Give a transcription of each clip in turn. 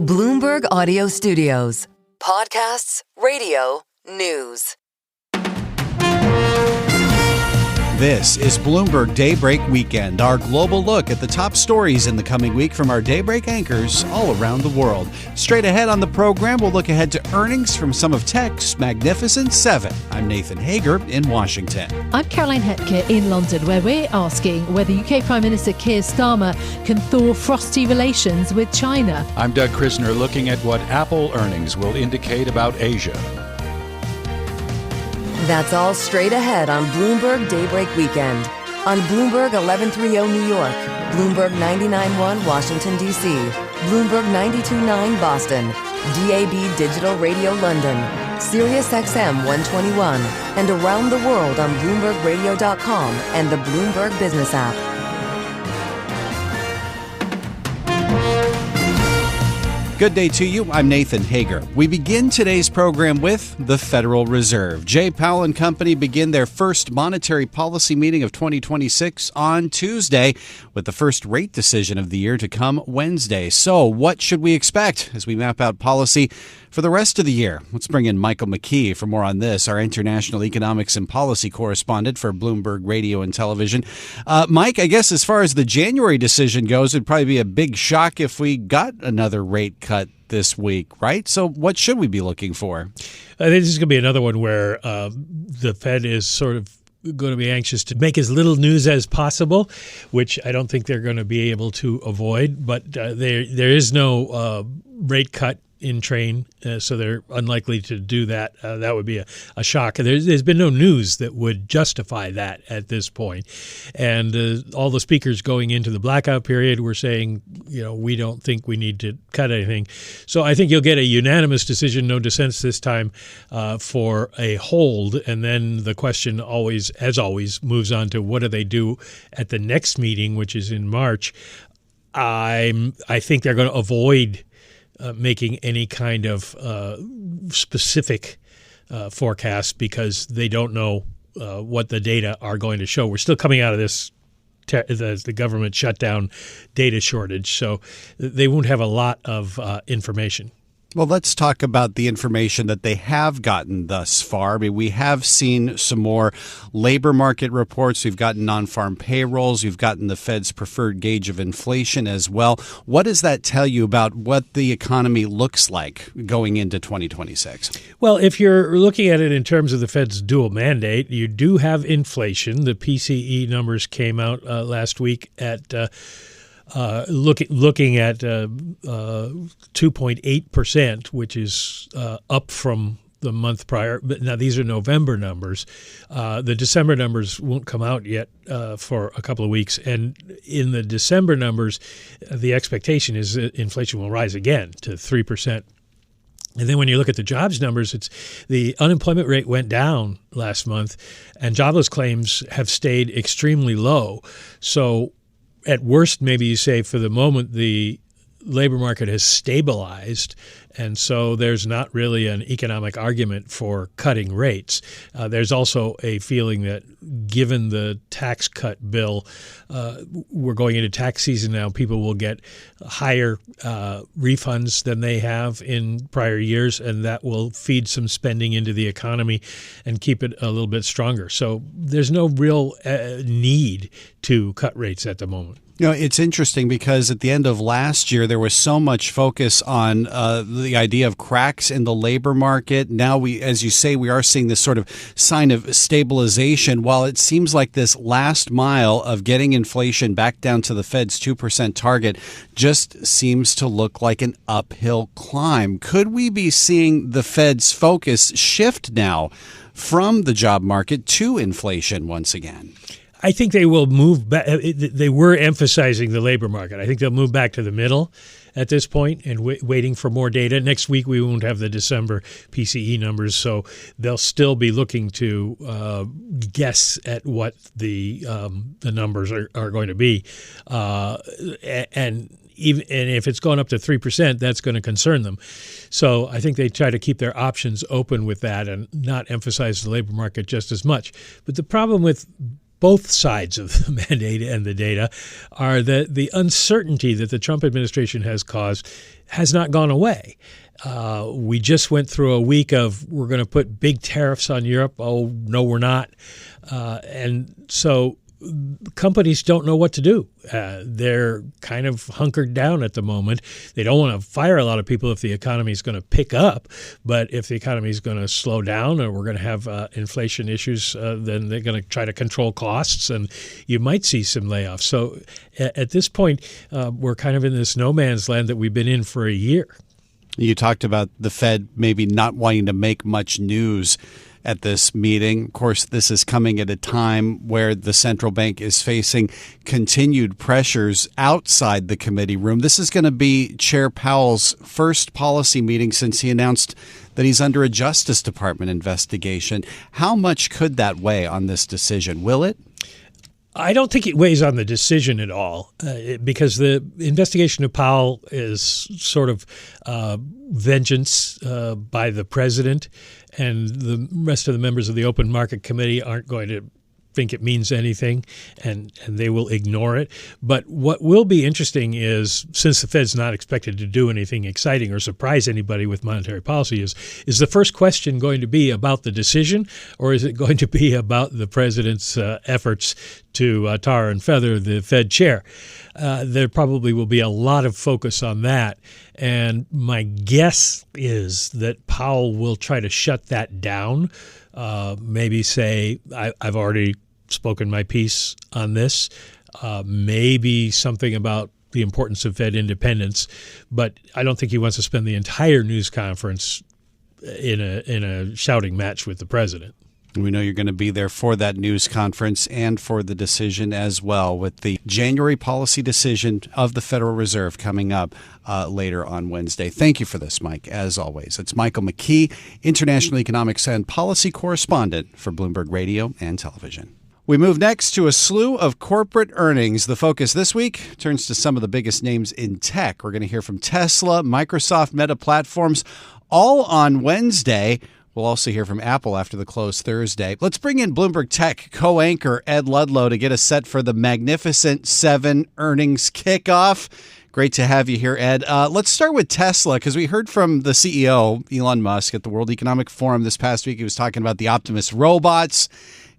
Bloomberg Audio Studios. Podcasts, radio, news. This is Bloomberg Daybreak Weekend, our global look at the top stories in the coming week from our Daybreak anchors all around the world. Straight ahead on the program, we'll look ahead to earnings from some of tech's Magnificent Seven. I'm Nathan Hager in Washington. I'm Caroline Hetke in London, where we're asking whether UK Prime Minister Keir Starmer can thaw frosty relations with China. I'm Doug Krisner, looking at what Apple earnings will indicate about Asia. That's all straight ahead on Bloomberg Daybreak Weekend. On Bloomberg 1130 New York, Bloomberg 99.1 Washington, D.C., Bloomberg 92.9 Boston, DAB Digital Radio London, Sirius XM 121, and around the world on BloombergRadio.com and the Bloomberg Business app. Good day to you. I'm Nathan Hager. We begin today's program with the Federal Reserve. Jay Powell and company begin their first monetary policy meeting of 2026 on Tuesday, with the first rate decision of the year to come Wednesday. So what should we expect as we map out policy for the rest of the year? Let's bring in Michael McKee for more on this, our international economics and policy correspondent for Bloomberg Radio and Television. Mike, I guess as far as the January decision goes, it'd probably be a big shock if we got another rate cut this week, right? So what should we be looking for? I think this is going to be another one where the Fed is sort of going to be anxious to make as little news as possible, which I don't think they're going to be able to avoid. But there is no rate cut in train, so they're unlikely to do that. That would be a shock. There's been no news that would justify that at this point. And all the speakers going into the blackout period were saying, we don't think we need to cut anything. So I think you'll get a unanimous decision, no dissents this time, for a hold. And then the question always, as always, moves on to what do they do at the next meeting, which is in March. I think they're going to avoid making any kind of specific forecast because they don't know what the data are going to show. We're still coming out of this the government shutdown data shortage, so they won't have a lot of information. Well, let's talk about the information that they have gotten thus far. I mean, we have seen some more labor market reports. We've gotten non-farm payrolls. We've gotten the Fed's preferred gauge of inflation as well. What does that tell you about what the economy looks like going into 2026? Well, if you're looking at it in terms of the Fed's dual mandate, you do have inflation. The PCE numbers came out last week at looking at 2.8%, which is up from the month prior. But now these are November numbers. The December numbers won't come out yet for a couple of weeks. And in the December numbers, the expectation is that inflation will rise again to 3%. And then when you look at the jobs numbers, it's the unemployment rate went down last month, and jobless claims have stayed extremely low. So at worst, maybe you say for the moment, the labor market has stabilized, and so there's not really an economic argument for cutting rates. There's also a feeling that given the tax cut bill, we're going into tax season now, people will get higher refunds than they have in prior years, and that will feed some spending into the economy and keep it a little bit stronger. So there's no real need to cut rates at the moment. It's interesting because at the end of last year, there was so much focus on the idea of cracks in the labor market. Now, as you say, we are seeing this sort of sign of stabilization. While it seems like this last mile of getting inflation back down to the Fed's 2% target just seems to look like an uphill climb. Could we be seeing the Fed's focus shift now from the job market to inflation once again? I think they will move back. They were emphasizing the labor market. I think they'll move back to the middle at this point and waiting for more data. Next week, we won't have the December PCE numbers, so they'll still be looking to guess at what the numbers are going to be. And if it's going up to 3%, that's going to concern them. So I think they try to keep their options open with that and not emphasize the labor market just as much. But the problem with both sides of the mandate and the data are that the uncertainty that the Trump administration has caused has not gone away. We just went through a week of we're going to put big tariffs on Europe. Oh, no, we're not. And so companies don't know what to do. They're kind of hunkered down at the moment. They don't want to fire a lot of people if the economy is going to pick up. But if the economy is going to slow down or we're going to have inflation issues, then they're going to try to control costs, and you might see some layoffs. So at this point, we're kind of in this no man's land that we've been in for a year. You talked about the Fed maybe not wanting to make much news at this meeting. Of course, this is coming at a time where the central bank is facing continued pressures outside the committee room. This is going to be Chair Powell's first policy meeting since he announced that he's under a Justice Department investigation. How much could that weigh on this decision? Will it? I don't think it weighs on the decision at all because the investigation of Powell is sort of vengeance by the president, and the rest of the members of the Open Market Committee aren't going to think it means anything, and they will ignore it. But what will be interesting is, since the Fed's not expected to do anything exciting or surprise anybody with monetary policy, is the first question going to be about the decision, or is it going to be about the president's efforts to tar and feather the Fed chair? There probably will be a lot of focus on that. And my guess is that Powell will try to shut that down. Maybe say, I've already spoken my piece on this. Maybe something about the importance of Fed independence. But I don't think he wants to spend the entire news conference in a shouting match with the president. We know you're going to be there for that news conference and for the decision as well, with the January policy decision of the Federal Reserve coming up later on Wednesday. Thank you for this, Mike, as always. It's Michael McKee, international economics and policy correspondent for Bloomberg Radio and Television. We move next to a slew of corporate earnings. The focus this week turns to some of the biggest names in tech. We're going to hear from Tesla, Microsoft, Meta Platforms, all on Wednesday. We'll also hear from Apple after the close Thursday. Let's bring in Bloomberg Tech co-anchor Ed Ludlow to get us set for the Magnificent Seven earnings kickoff. Great to have you here, Ed. Let's start with Tesla, because we heard from the CEO, Elon Musk, at the World Economic Forum this past week. He was talking about the Optimus robots.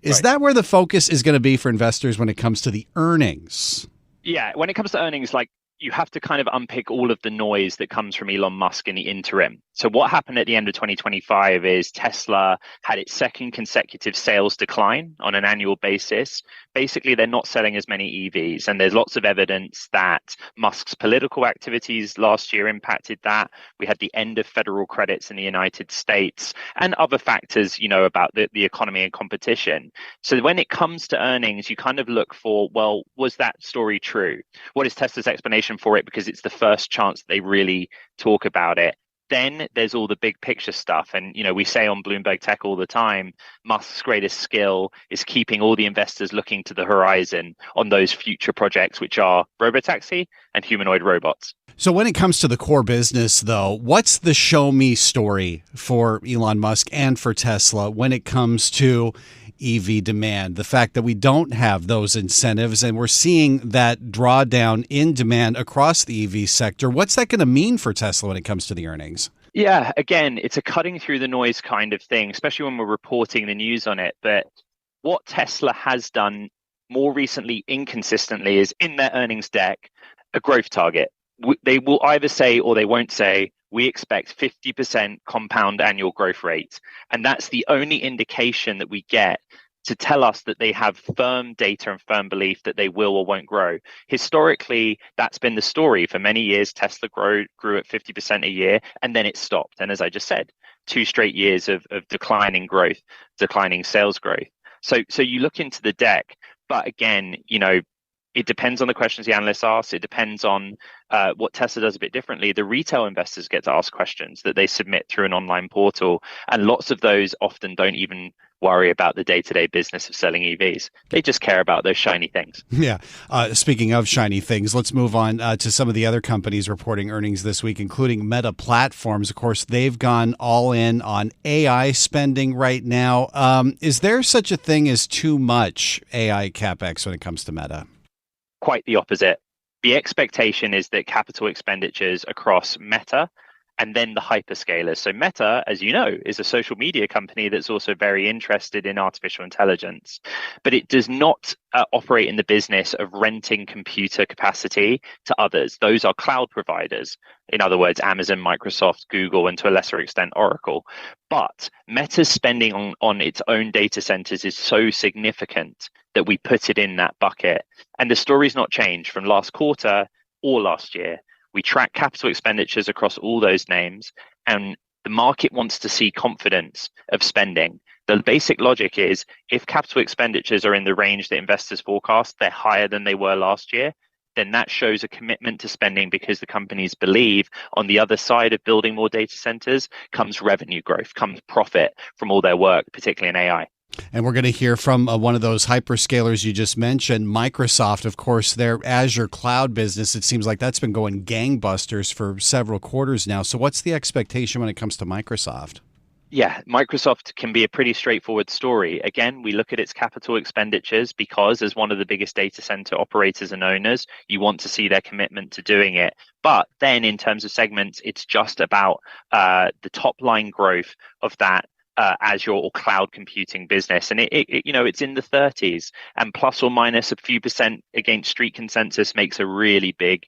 Is that where the focus is going to be for investors when it comes to the earnings? Yeah, when it comes to earnings, you have to kind of unpick all of the noise that comes from Elon Musk in the interim. So what happened at the end of 2025 is Tesla had its second consecutive sales decline on an annual basis. Basically, they're not selling as many EVs, and there's lots of evidence that Musk's political activities last year impacted that. We had the end of federal credits in the United States and other factors, about the economy and competition. So when it comes to earnings, you kind of look for, well, was that story true? What is Tesla's explanation for it? Because it's the first chance they really talk about it. Then there's all the big picture stuff. And, we say on Bloomberg Tech all the time, Musk's greatest skill is keeping all the investors looking to the horizon on those future projects, which are robotaxi and humanoid robots. So when it comes to the core business, though, what's the show me story for Elon Musk and for Tesla when it comes to EV demand? The fact that we don't have those incentives and we're seeing that drawdown in demand across the EV sector. What's that going to mean for Tesla when it comes to the earnings? Yeah, again, it's a cutting through the noise kind of thing, especially when we're reporting the news on it. But what Tesla has done more recently inconsistently is in their earnings deck, a growth target. They will either say or they won't say, we expect 50% compound annual growth rate. And that's the only indication that we get to tell us that they have firm data and firm belief that they will or won't grow. Historically, that's been the story. For many years, Tesla grew at 50% a year, and then it stopped. And as I just said, 2 straight years of declining growth, declining sales growth. So you look into the deck, but again, it depends on the questions the analysts ask. It depends on what Tesla does a bit differently. The retail investors get to ask questions that they submit through an online portal. And lots of those often don't even worry about the day-to-day business of selling EVs. They just care about those shiny things. Yeah. Speaking of shiny things, let's move on to some of the other companies reporting earnings this week, including Meta Platforms. Of course, they've gone all in on AI spending right now. Is there such a thing as too much AI CapEx when it comes to Meta? Quite the opposite. The expectation is that capital expenditures across Meta and then the hyperscalers. So Meta, as you know, is a social media company that's also very interested in artificial intelligence, but it does not operate in the business of renting computer capacity to others. Those are cloud providers. In other words, Amazon, Microsoft, Google, and to a lesser extent, Oracle. But Meta's spending on its own data centers is so significant that we put it in that bucket. And the story's not changed from last quarter or last year. We track capital expenditures across all those names, and the market wants to see confidence of spending. The basic logic is if capital expenditures are in the range that investors forecast, they're higher than they were last year, then that shows a commitment to spending because the companies believe on the other side of building more data centers comes revenue growth, comes profit from all their work, particularly in AI. And we're going to hear from one of those hyperscalers you just mentioned, Microsoft. Of course, their Azure cloud business, it seems like that's been going gangbusters for several quarters now. So what's the expectation when it comes to Microsoft? Yeah, Microsoft can be a pretty straightforward story. Again, we look at its capital expenditures because as one of the biggest data center operators and owners, you want to see their commitment to doing it. But then in terms of segments, it's just about the top line growth of that Azure or cloud computing business, and it's in the 30s, and plus or minus a few percent against street consensus makes a really big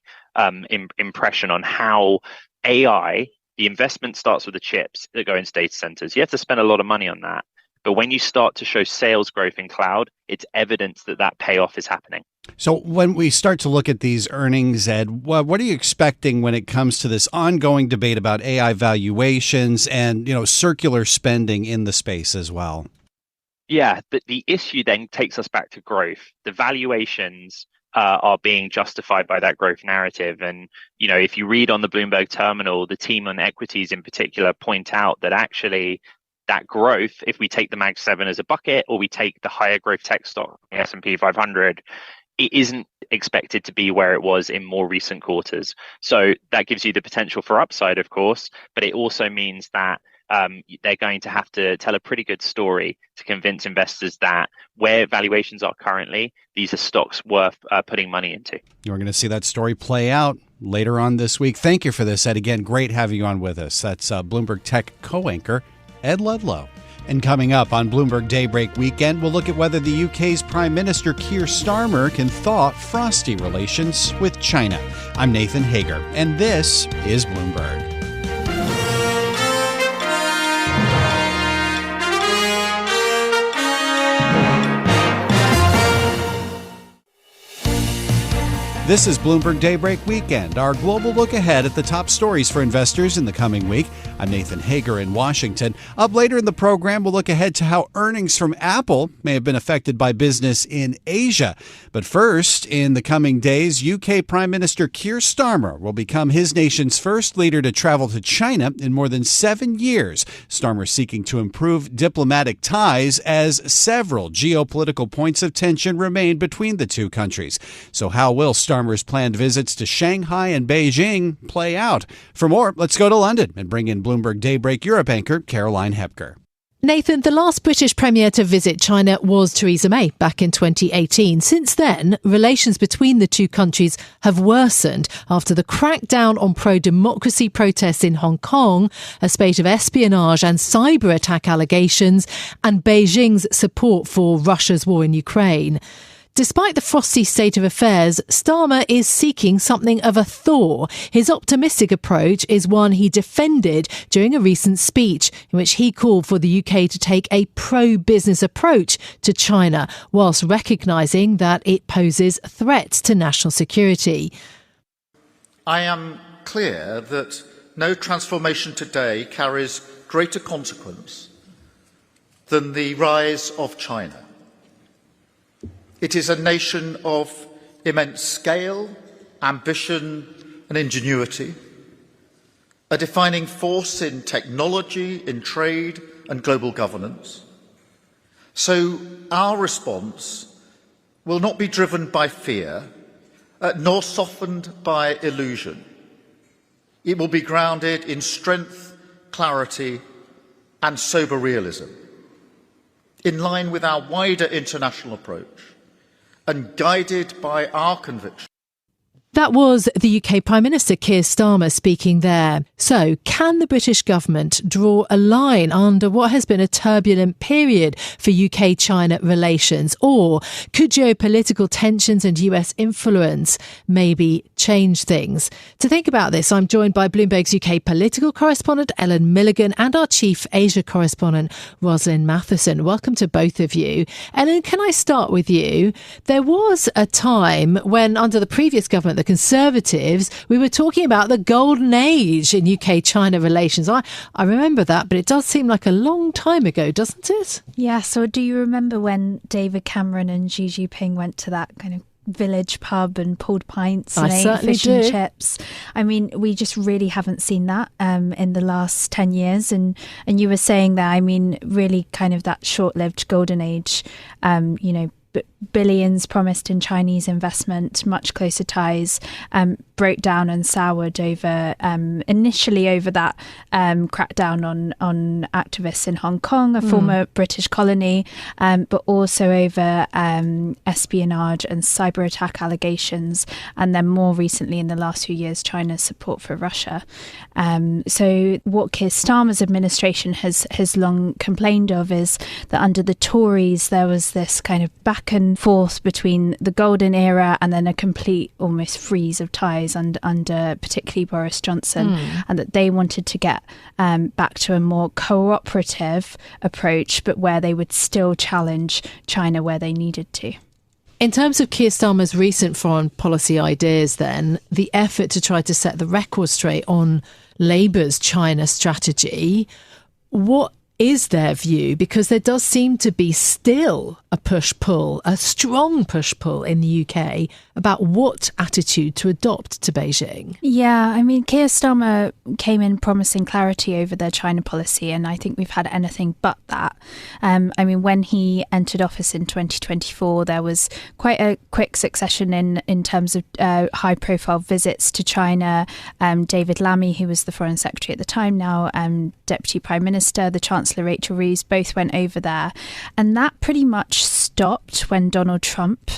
impression on how AI. The investment starts with the chips that go into data centers. You have to spend a lot of money on that, but when you start to show sales growth in cloud, it's evidence that that payoff is happening. So when we start to look at these earnings, Ed, what are you expecting when it comes to this ongoing debate about AI valuations and, circular spending in the space as well? Yeah, the issue then takes us back to growth. The valuations are being justified by that growth narrative. And, if you read on the Bloomberg terminal, the team on equities in particular point out that actually that growth, if we take the Mag 7 as a bucket or we take the higher growth tech stock, the S&P 500, it isn't expected to be where it was in more recent quarters. So that gives you the potential for upside, of course, but it also means that they're going to have to tell a pretty good story to convince investors that where valuations are currently, these are stocks worth putting money into. You're going to see that story play out later on this week. Thank you for this, Ed. Again, great having you on with us. That's Bloomberg Tech co-anchor Ed Ludlow. And coming up on Bloomberg Daybreak Weekend, we'll look at whether the UK's Prime Minister Keir Starmer can thaw frosty relations with China. I'm Nathan Hager, and this is Bloomberg. This is Bloomberg Daybreak Weekend, our global look ahead at the top stories for investors in the coming week. I'm Nathan Hager in Washington. Up later in the program, we'll look ahead to how earnings from Apple may have been affected by business in Asia. But first, in the coming days, UK Prime Minister Keir Starmer will become his nation's first leader to travel to China in more than 7 years. Starmer seeking to improve diplomatic ties as several geopolitical points of tension remain between the two countries. So how will Starmer's planned visits to Shanghai and Beijing play out? For more, let's go to London and bring in Bloomberg Daybreak Europe anchor Caroline Hepker. Nathan, the last British Premier to visit China was Theresa May back in 2018. Since then, relations between the two countries have worsened after the crackdown on pro-democracy protests in Hong Kong, a spate of espionage and cyber attack allegations, and Beijing's support for Russia's war in Ukraine. Despite the frosty state of affairs, Starmer is seeking something of a thaw. His optimistic approach is one he defended during a recent speech in which he called for the UK to take a pro-business approach to China, whilst recognising that it poses threats to national security. I am clear that no transformation today carries greater consequence than the rise of China. It is a nation of immense scale, ambition and ingenuity, a defining force in technology, in trade and global governance. So our response will not be driven by fear, nor softened by illusion. It will be grounded in strength, clarity, and sober realism, in line with our wider international approach and guided by our conviction. That was the UK Prime Minister Keir Starmer speaking there. So, can the British government draw a line under what has been a turbulent period for UK-China relations? Or could geopolitical tensions and US influence maybe change things? To think about this, I'm joined by Bloomberg's UK political correspondent Ellen Milligan and our chief Asia correspondent Rosalind Matheson. Welcome to both of you. Ellen, can I start with you? There was a time when, under the previous government, the Conservatives, we were talking about the golden age in UK-China relations. I remember that, but it does seem like a long time ago, doesn't it? Yeah, so do you remember when David Cameron and Xi Jinping went to that kind of village pub and pulled pints and ate fish and chips? I mean, we just really haven't seen that in the last 10 years. And you were saying that, I mean, really kind of that short-lived golden age, billions promised in Chinese investment, much closer ties, broke down and soured over initially over that crackdown on activists in Hong Kong, a former British colony, but also over espionage and cyber attack allegations, and then more recently in the last few years, China's support for Russia. So what Keir Starmer's administration has long complained of is that under the Tories there was this kind of back and forth between the golden era and then a complete almost freeze of ties under particularly Boris Johnson, and that they wanted to get back to a more cooperative approach, but where they would still challenge China where they needed to. In terms of Keir Starmer's recent foreign policy ideas, then, the effort to try to set the record straight on Labour's China strategy, what is their view? Because there does seem to be still a push-pull, a strong push-pull in the UK about what attitude to adopt to Beijing. Yeah, I mean, Keir Starmer came in promising clarity over their China policy, and I think we've had anything but that. I mean, when he entered office in 2024, there was quite a quick succession in terms of high-profile visits to China. David Lammy, who was the Foreign Secretary at the time, now Deputy Prime Minister, the Chancellor Rachel Reeves, both went over there. And that pretty much stopped when Donald Trump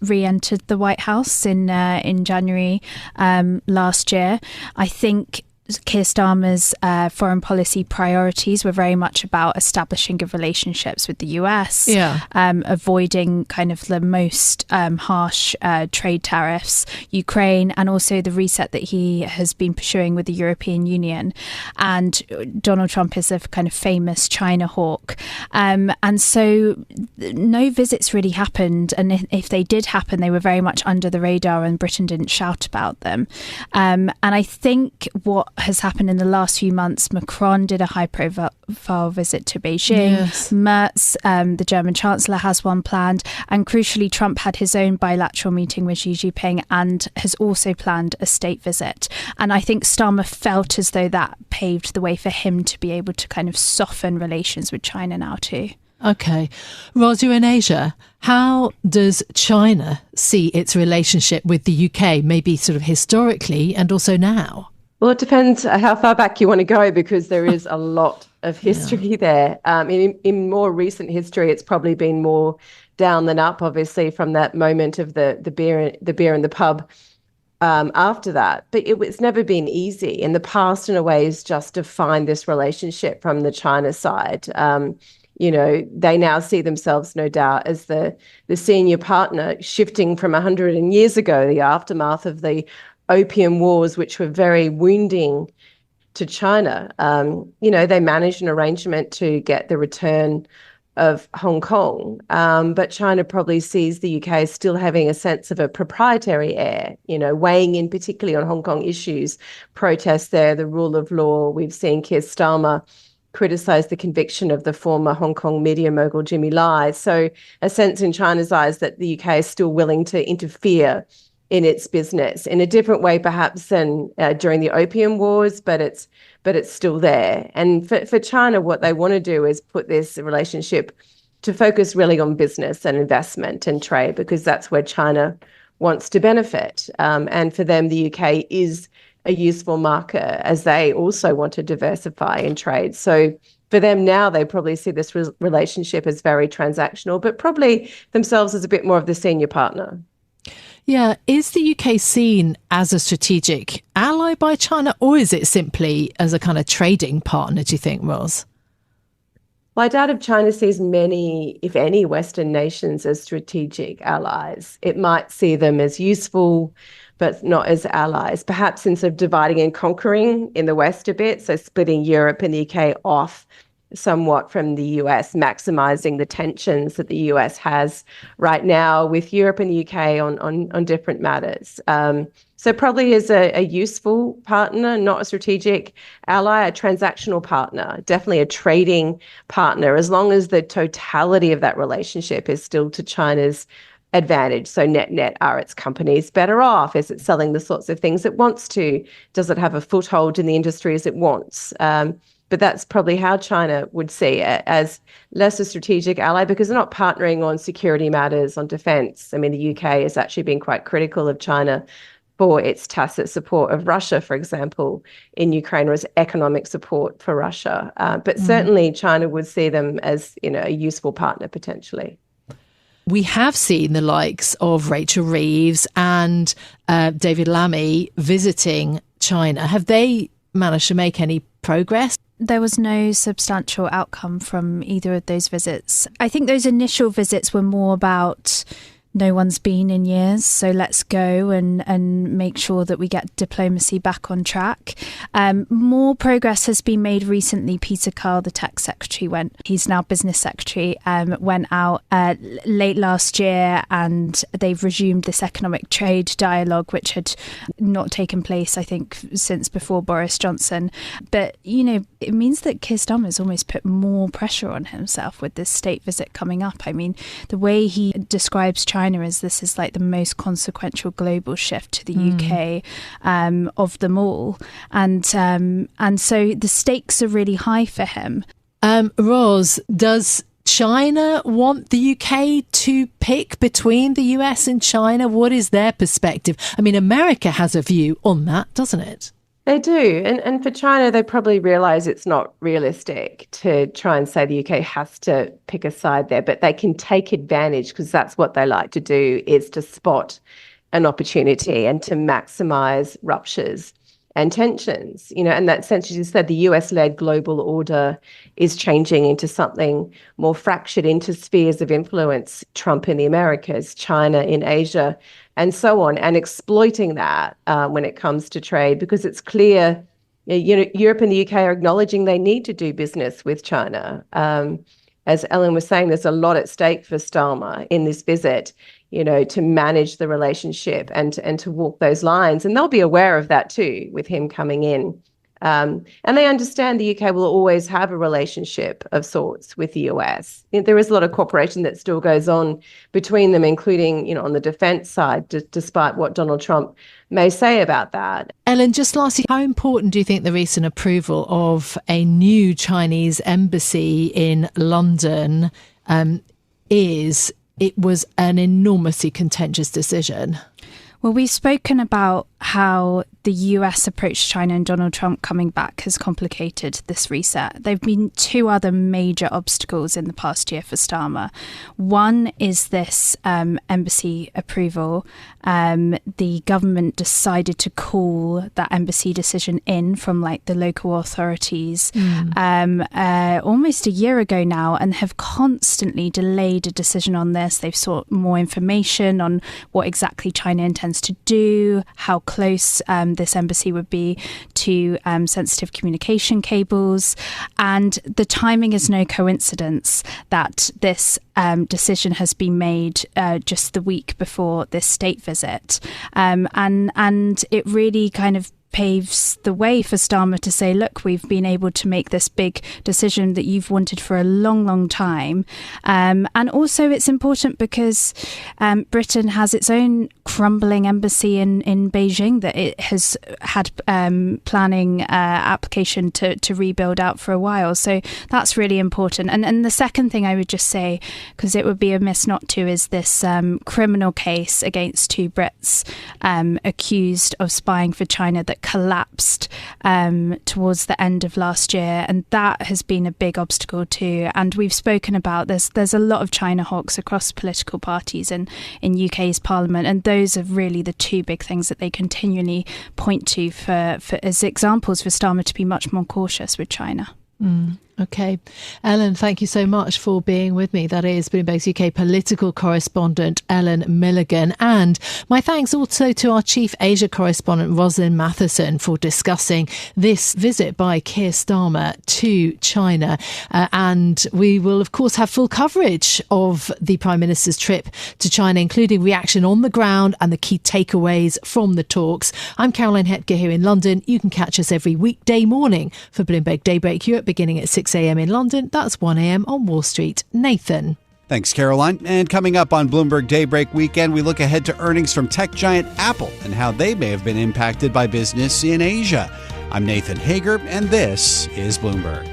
re-entered the White House in January last year. I think Keir Starmer's foreign policy priorities were very much about establishing good relationships with the US, avoiding kind of the most harsh trade tariffs, Ukraine, and also the reset that he has been pursuing with the European Union. And Donald Trump is a kind of famous China hawk. And so no visits really happened. And if they did happen, they were very much under the radar and Britain didn't shout about them. And I think what has happened in the last few months, Macron did a high-profile visit to Beijing. Yes. Merz, the German Chancellor, has one planned. And crucially, Trump had his own bilateral meeting with Xi Jinping and has also planned a state visit. And I think Starmer felt as though that paved the way for him to be able to kind of soften relations with China now too. OK. Ros, you're in Asia. How does China see its relationship with the UK, maybe sort of historically and also now? Well, it depends how far back you want to go, because there is a lot of history there. In more recent history, it's probably been more down than up, obviously, from that moment of the beer in the pub after that. But it's never been easy. In the past, in a way, is just to find this relationship from the China side. They now see themselves, no doubt, as the senior partner, shifting from 100 years ago, the aftermath of the Opium Wars, which were very wounding to China. They managed an arrangement to get the return of Hong Kong, but China probably sees the UK as still having a sense of a proprietary air, weighing in particularly on Hong Kong issues, protests there, the rule of law. We've seen Keir Starmer criticise the conviction of the former Hong Kong media mogul Jimmy Lai. So a sense in China's eyes that the UK is still willing to interfere in its business in a different way, perhaps, than during the Opium Wars, but it's still there. And for China, what they want to do is put this relationship to focus really on business and investment and trade, because that's where China wants to benefit. And for them, the UK is a useful market as they also want to diversify in trade. So for them now, they probably see this relationship as very transactional, but probably themselves as a bit more of the senior partner. Yeah. Is the UK seen as a strategic ally by China, or is it simply as a kind of trading partner, do you think, Ros? Well, I doubt if China sees many, if any, Western nations as strategic allies. It might see them as useful, but not as allies, perhaps in sort of dividing and conquering in the West a bit, so splitting Europe and the UK off somewhat from the US, maximising the tensions that the US has right now with Europe and the UK on different matters. So probably as a useful partner, not a strategic ally, a transactional partner, definitely a trading partner, as long as the totality of that relationship is still to China's advantage. So net, are its companies better off? Is it selling the sorts of things it wants to? Does it have a foothold in the industries it wants? But that's probably how China would see it, as less a strategic ally, because they're not partnering on security matters, on defence. I mean, the UK has actually been quite critical of China for its tacit support of Russia, for example, in Ukraine, or as economic support for Russia. But certainly China would see them as, a useful partner potentially. We have seen the likes of Rachel Reeves and David Lammy visiting China. Have they managed to make any progress? There was no substantial outcome from either of those visits. I think those initial visits were more about no one's been in years, so let's go and make sure that we get diplomacy back on track. More progress has been made recently. Peter Carr, the tech secretary, he's now business secretary, went out late last year, and they've resumed this economic trade dialogue, which had not taken place, I think, since before Boris Johnson. But, it means that Keir Starmer's almost put more pressure on himself with this state visit coming up. I mean, the way he describes China as this is like the most consequential global shift to the UK of them all. And so the stakes are really high for him. Ros, does China want the UK to pick between the US and China? What is their perspective? I mean, America has a view on that, doesn't it? They do. And for China, they probably realise it's not realistic to try and say the UK has to pick a side there, but they can take advantage, because that's what they like to do, is to spot an opportunity and to maximise ruptures and tensions. In that sense, as you said, the US-led global order is changing into something more fractured into spheres of influence. Trump in the Americas, China in Asia, and so on, and exploiting that when it comes to trade, because it's clear, Europe and the UK are acknowledging they need to do business with China. As Ellen was saying, there's a lot at stake for Starmer in this visit, to manage the relationship and to walk those lines. And they'll be aware of that too, with him coming in. And they understand the UK will always have a relationship of sorts with the US. There is a lot of cooperation that still goes on between them, including, on the defence side, despite what Donald Trump may say about that. Ellen, just lastly, how important do you think the recent approval of a new Chinese embassy in London is? It was an enormously contentious decision. Well, we've spoken about how the US approach to China and Donald Trump coming back has complicated this reset. There have been two other major obstacles in the past year for Starmer. One is this embassy approval. The government decided to call that embassy decision in from the local authorities almost a year ago now, and have constantly delayed a decision on this. They've sought more information on what exactly China intends to do, how close this embassy would be to sensitive communication cables. And the timing is no coincidence that this decision has been made just the week before this state visit. And it really kind of paves the way for Starmer to say, look, we've been able to make this big decision that you've wanted for a long, long time. And also it's important because Britain has its own crumbling embassy in Beijing that it has had planning application to rebuild out for a while. So that's really important. And the second thing I would just say, because it would be amiss not to, is this criminal case against two Brits accused of spying for China that collapsed towards the end of last year. And that has been a big obstacle too. And we've spoken about there's a lot of China hawks across political parties in UK's parliament. And those are really the two big things that they continually point to for as examples for Starmer to be much more cautious with China. Okay. Ellen, thank you so much for being with me. That is Bloomberg's UK political correspondent, Ellen Milligan. And my thanks also to our chief Asia correspondent, Rosalind Matheson, for discussing this visit by Keir Starmer to China. And we will, of course, have full coverage of the Prime Minister's trip to China, including reaction on the ground and the key takeaways from the talks. I'm Caroline Hepker here in London. You can catch us every weekday morning for Bloomberg Daybreak Europe, beginning at 6 a.m. in London. That's 1 a.m. on Wall Street. Nathan. Thanks, Caroline. And coming up on Bloomberg Daybreak Weekend, we look ahead to earnings from tech giant Apple and how they may have been impacted by business in Asia. I'm Nathan Hager, and this is Bloomberg.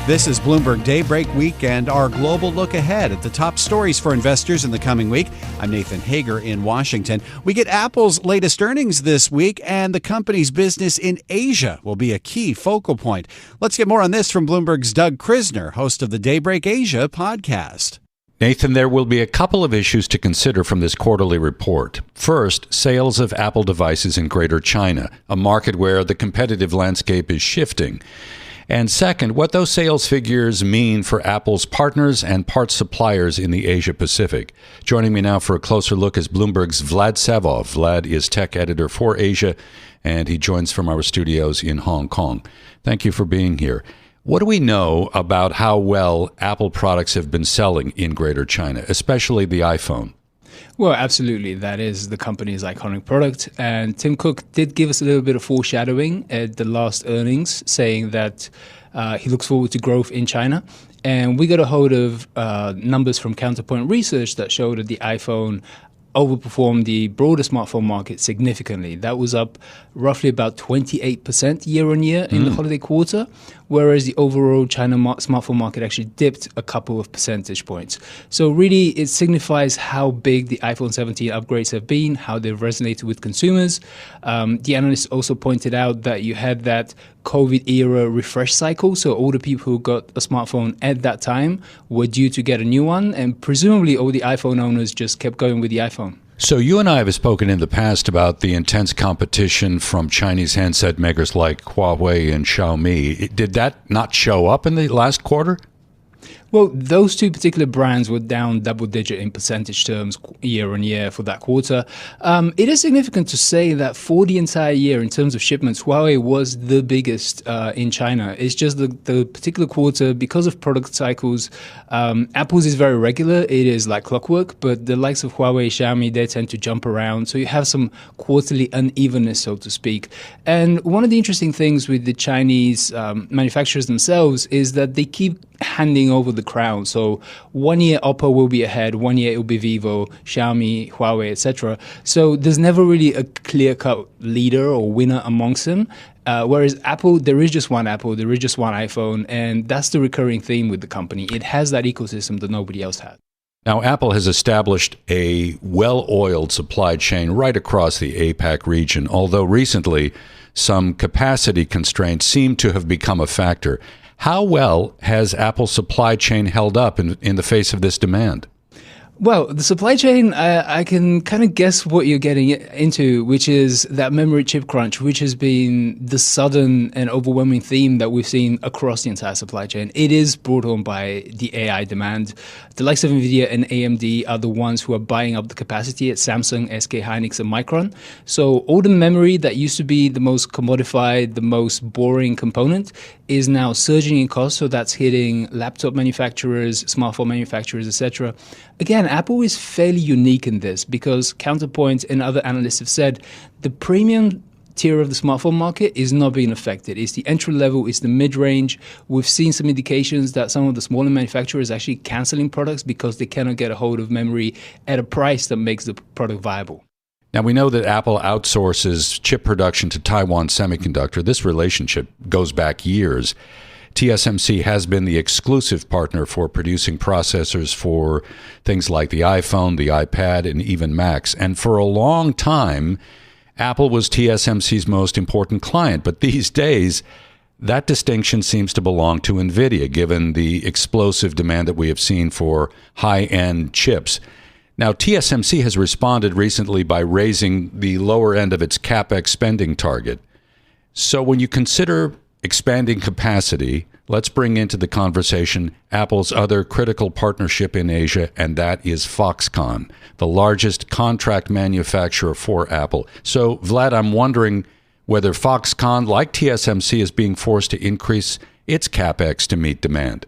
This is Bloomberg Daybreak Weekend, our global look ahead at the top stories for investors in the coming week. I'm Nathan Hager in Washington. We get Apple's latest earnings this week, and the company's business in Asia will be a key focal point. Let's get more on this from Bloomberg's Doug Krisner, host of the Daybreak Asia podcast. Nathan, there will be a couple of issues to consider from this quarterly report. First, sales of Apple devices in Greater China, a market where the competitive landscape is shifting. And second, what those sales figures mean for Apple's partners and parts suppliers in the Asia Pacific. Joining me now for a closer look is Bloomberg's Vlad Savov. Vlad is tech editor for Asia, and he joins from our studios in Hong Kong. Thank you for being here. What do we know about how well Apple products have been selling in Greater China, especially the iPhone? Well, absolutely. That is the company's iconic product. And Tim Cook did give us a little bit of foreshadowing at the last earnings, saying that he looks forward to growth in China. And we got a hold of numbers from Counterpoint Research that showed that the iPhone overperformed the broader smartphone market significantly. That was up roughly about 28% year on year in the holiday quarter, whereas the overall China smartphone market actually dipped a couple of percentage points. So really, it signifies how big the iPhone 17 upgrades have been, how they've resonated with consumers. The analysts also pointed out that you had that COVID-era refresh cycle, so all the people who got a smartphone at that time were due to get a new one, and presumably all the iPhone owners just kept going with the iPhone. So you and I have spoken in the past about the intense competition from Chinese handset makers like Huawei and Xiaomi. Did that not show up in the last quarter? Well, those two particular brands were down double-digit in percentage terms year on year for that quarter. It is significant to say that for the entire year, in terms of shipments, Huawei was the biggest in China. It's just the particular quarter, because of product cycles, Apple's is very regular. It is like clockwork, but the likes of Huawei, Xiaomi, they tend to jump around. So you have some quarterly unevenness, so to speak. And one of the interesting things with the Chinese manufacturers themselves is that they keep handing over the crown. So 1 year Oppo will be ahead, 1 year it will be Vivo, Xiaomi, Huawei, etc. So there's never really a clear-cut leader or winner amongst them. Whereas Apple, there is just one Apple, there is just one iPhone, and that's the recurring theme with the company. It has that ecosystem that nobody else has. Now, Apple has established a well-oiled supply chain right across the APAC region, although recently some capacity constraints seem to have become a factor. How well has Apple's supply chain held up in the face of this demand? Well, the supply chain, I can kind of guess what you're getting into, which is that memory chip crunch, which has been the sudden and overwhelming theme that we've seen across the entire supply chain. It is brought on by the AI demand. The likes of NVIDIA and AMD are the ones who are buying up the capacity at Samsung, SK Hynix, and Micron. So all the memory that used to be the most commodified, the most boring component is now surging in cost, so that's hitting laptop manufacturers, smartphone manufacturers, etc. Again, Apple is fairly unique in this because Counterpoint and other analysts have said the premium tier of the smartphone market is not being affected. It's the entry level, it's the mid-range. We've seen some indications that some of the smaller manufacturers are actually canceling products because they cannot get a hold of memory at a price that makes the product viable. Now, we know that Apple outsources chip production to Taiwan Semiconductor. This relationship goes back years. TSMC has been the exclusive partner for producing processors for things like the iPhone, the iPad, and even Macs. And for a long time, Apple was TSMC's most important client. But these days, that distinction seems to belong to NVIDIA, given the explosive demand that we have seen for high-end chips. Now, TSMC has responded recently by raising the lower end of its CapEx spending target. So when you consider expanding capacity, let's bring into the conversation Apple's other critical partnership in Asia, and that is Foxconn, the largest contract manufacturer for Apple. So, Vlad, I'm wondering whether Foxconn, like TSMC, is being forced to increase its CapEx to meet demand.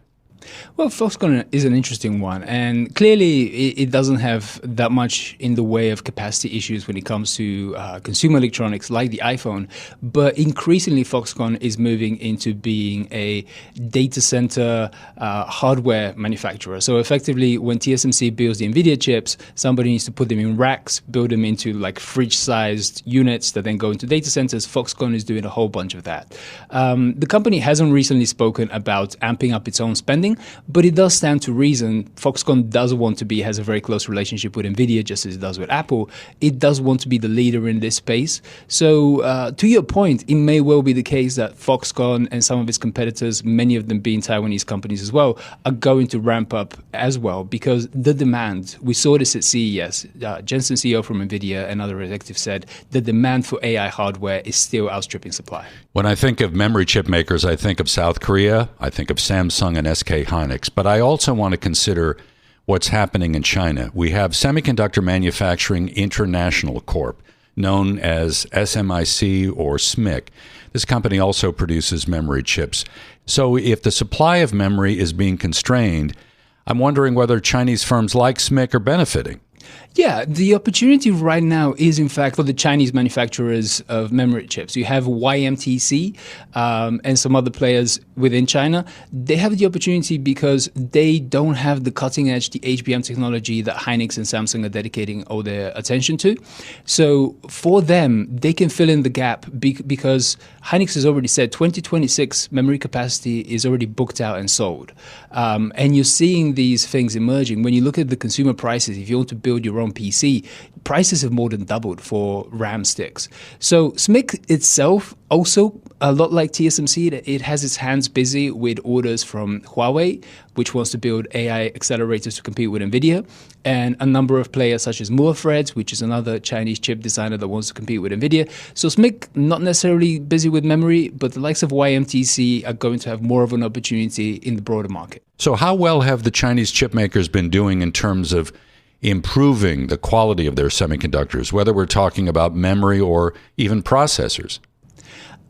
Well, Foxconn is an interesting one, and clearly it doesn't have that much in the way of capacity issues when it comes to consumer electronics like the iPhone, but increasingly Foxconn is moving into being a data center hardware manufacturer. So effectively, when TSMC builds the NVIDIA chips, somebody needs to put them in racks, build them into like fridge-sized units that then go into data centers. Foxconn is doing a whole bunch of that. The company hasn't recently spoken about amping up its own spending, but it does stand to reason. Foxconn does want to has a very close relationship with NVIDIA, just as it does with Apple. It does want to be the leader in this space. So to your point, it may well be the case that Foxconn and some of its competitors, many of them being Taiwanese companies as well, are going to ramp up as well because the demand, we saw this at CES, Jensen, CEO from NVIDIA and other executives said the demand for AI hardware is still outstripping supply. When I think of memory chip makers, I think of South Korea, I think of Samsung and SK Hynix, but I also want to consider what's happening in China. We have Semiconductor Manufacturing International Corp, known as SMIC or SMIC. This company also produces memory chips. So if the supply of memory is being constrained, I'm wondering whether Chinese firms like SMIC are benefiting. Yeah, the opportunity right now is, in fact, for the Chinese manufacturers of memory chips. You have YMTC and some other players within China. They have the opportunity because they don't have the cutting edge, the HBM technology that Hynix and Samsung are dedicating all their attention to. So for them, they can fill in the gap because Hynix has already said 2026 memory capacity is already booked out and sold. And you're seeing these things emerging. When you look at the consumer prices, if you want to build your own PC, prices have more than doubled for RAM sticks. So SMIC itself, also a lot like TSMC, it has its hands busy with orders from Huawei, which wants to build AI accelerators to compete with NVIDIA, and a number of players such as Moorthreads, which is another Chinese chip designer that wants to compete with NVIDIA. So SMIC, not necessarily busy with memory, but the likes of YMTC are going to have more of an opportunity in the broader market. So how well have the Chinese chip makers been doing in terms of improving the quality of their semiconductors, whether we're talking about memory or even processors?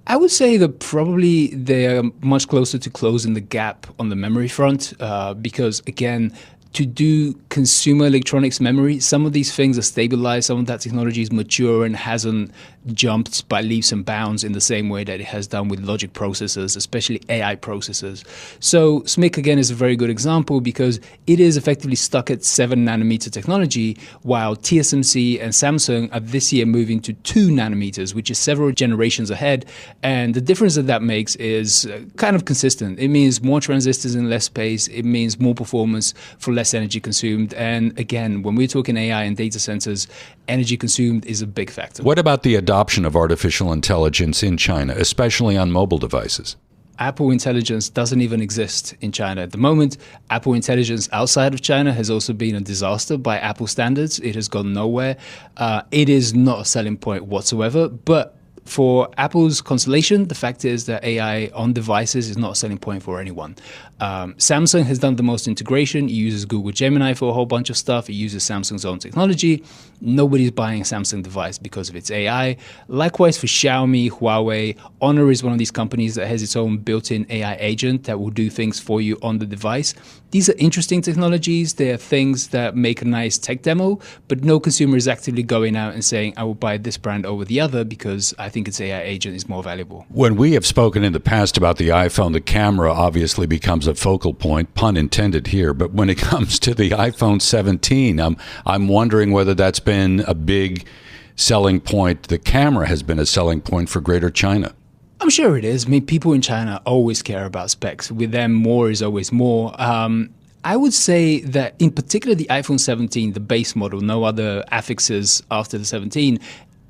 I would say that probably they are much closer to closing the gap on the memory front because, again, to do consumer electronics memory, some of these things are stabilized, some of that technology is mature and hasn't jumped by leaps and bounds in the same way that it has done with logic processors, especially AI processors. So SMIC, again, is a very good example because it is effectively stuck at 7 nanometer technology, while TSMC and Samsung are this year moving to 2 nanometers, which is several generations ahead. And the difference that makes is kind of consistent. It means more transistors in less space. It means more performance for less energy consumed. And again, when we're talking AI and data centers, energy consumed is a big factor. What about the adoption of artificial intelligence in China, especially on mobile devices? Apple Intelligence doesn't even exist in China at the moment. Apple Intelligence outside of China has also been a disaster by Apple standards. It has gone nowhere. It is not a selling point whatsoever, but for Apple's constellation, the fact is that AI on devices is not a selling point for anyone. Samsung has done the most integration. It uses Google Gemini for a whole bunch of stuff. It uses Samsung's own technology. Nobody's buying a Samsung device because of its AI. Likewise for Xiaomi, Huawei. Honor is one of these companies that has its own built-in AI agent that will do things for you on the device. These are interesting technologies. They are things that make a nice tech demo, but no consumer is actively going out and saying, I will buy this brand over the other because I think its AI agent is more valuable. When we have spoken in the past about the iPhone, the camera obviously becomes a focal point, pun intended here. But when it comes to the iPhone 17, I'm wondering whether that's been a big selling point. The camera has been a selling point for Greater China. I'm sure it is. I mean, people in China always care about specs. With them, more is always more. I would say that in particular, the iPhone 17, the base model, no other affixes after the 17,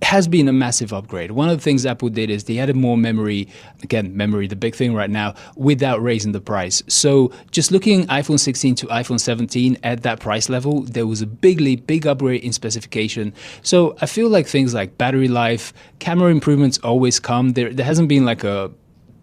has been a massive upgrade. One of the things Apple did is they added more memory, again, memory, the big thing right now, without raising the price. So just looking iPhone 16 to iPhone 17 at that price level, there was a big upgrade in specification. So I feel like things like battery life, camera improvements always come. There hasn't been like a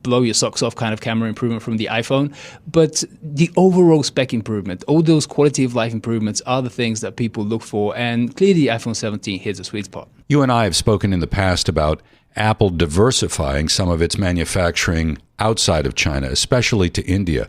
blow your socks off kind of camera improvement from the iPhone, but the overall spec improvement, all those quality of life improvements are the things that people look for, and clearly the iPhone 17 hits a sweet spot. You and I have spoken in the past about Apple diversifying some of its manufacturing outside of China, especially to India.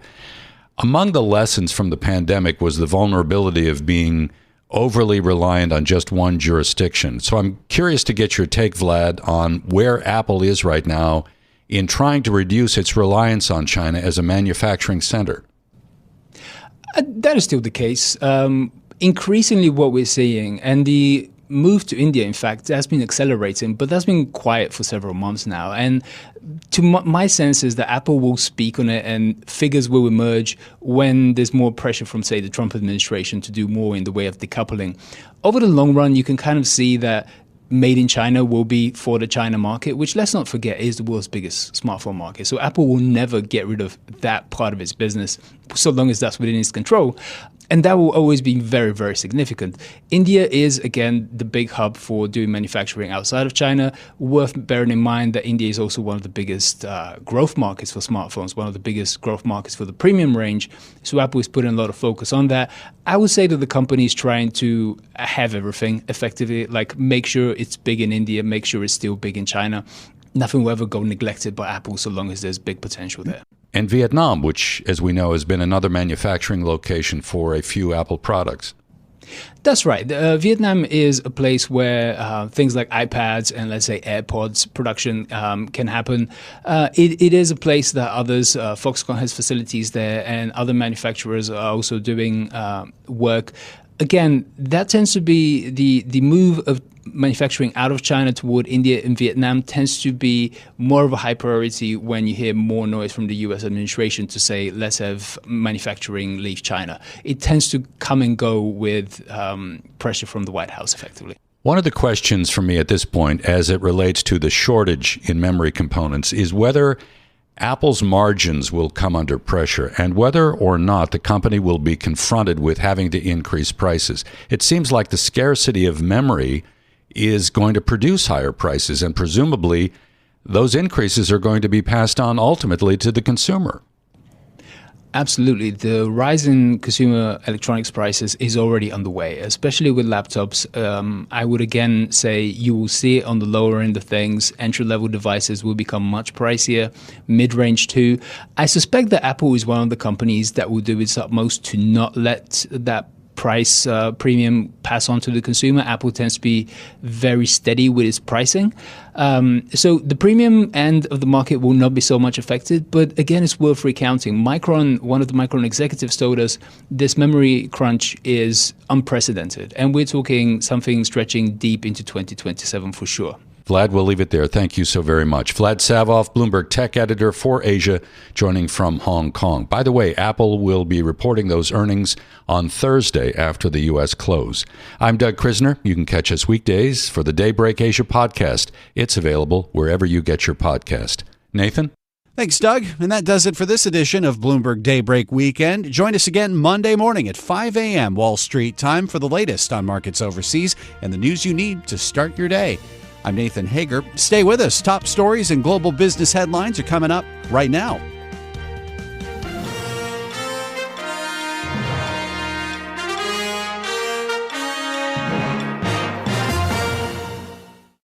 Among the lessons from the pandemic was the vulnerability of being overly reliant on just one jurisdiction. So I'm curious to get your take, Vlad, on where Apple is right now in trying to reduce its reliance on China as a manufacturing center. That is still the case. Increasingly what we're seeing, and the move to India, in fact, has been accelerating, but that's been quiet for several months now. And to my sense is that Apple will speak on it and figures will emerge when there's more pressure from, say, the Trump administration to do more in the way of decoupling. Over the long run, you can kind of see that made in China will be for the China market, which, let's not forget, is the world's biggest smartphone market. So Apple will never get rid of that part of its business so long as that's within its control. And that will always be very, very significant. India is, again, the big hub for doing manufacturing outside of China. Worth bearing in mind that India is also one of the biggest growth markets for smartphones, one of the biggest growth markets for the premium range. So Apple is putting a lot of focus on that. I would say that the company is trying to have everything effectively, like make sure it's big in India, make sure it's still big in China. Nothing will ever go neglected by Apple so long as there's big potential there. And Vietnam, which, as we know, has been another manufacturing location for a few Apple products. That's right. Vietnam is a place where things like iPads and, let's say, AirPods production can happen. It is a place that others, Foxconn has facilities there, and other manufacturers are also doing work. Again, that tends to be the move of manufacturing out of China toward India and Vietnam tends to be more of a high priority when you hear more noise from the US administration to say, let's have manufacturing leave China. It tends to come and go with pressure from the White House, effectively. One of the questions for me at this point, as it relates to the shortage in memory components, is whether Apple's margins will come under pressure and whether or not the company will be confronted with having to increase prices. It seems like the scarcity of memory is going to produce higher prices, and presumably those increases are going to be passed on ultimately to the consumer. Absolutely. The rise in consumer electronics prices is already underway, especially with laptops. I would again say you will see it on the lower end of things. Entry-level devices will become much pricier, mid-range too. I suspect that Apple is one of the companies that will do its utmost to not let that price premium pass on to the consumer. Apple tends to be very steady with its pricing. So the premium end of the market will not be so much affected. But again, it's worth recounting. One of the Micron executives told us this memory crunch is unprecedented. And we're talking something stretching deep into 2027 for sure. Vlad, we'll leave it there. Thank you so very much. Vlad Savoff, Bloomberg tech editor for Asia, joining from Hong Kong. By the way, Apple will be reporting those earnings on Thursday after the U.S. close. I'm Doug Krisner. You can catch us weekdays for the Daybreak Asia podcast. It's available wherever you get your podcast. Nathan? Thanks, Doug. And that does it for this edition of Bloomberg Daybreak Weekend. Join us again Monday morning at 5 a.m. Wall Street time for the latest on markets overseas and the news you need to start your day. I'm Nathan Hager. Stay with us. Top stories and global business headlines are coming up right now.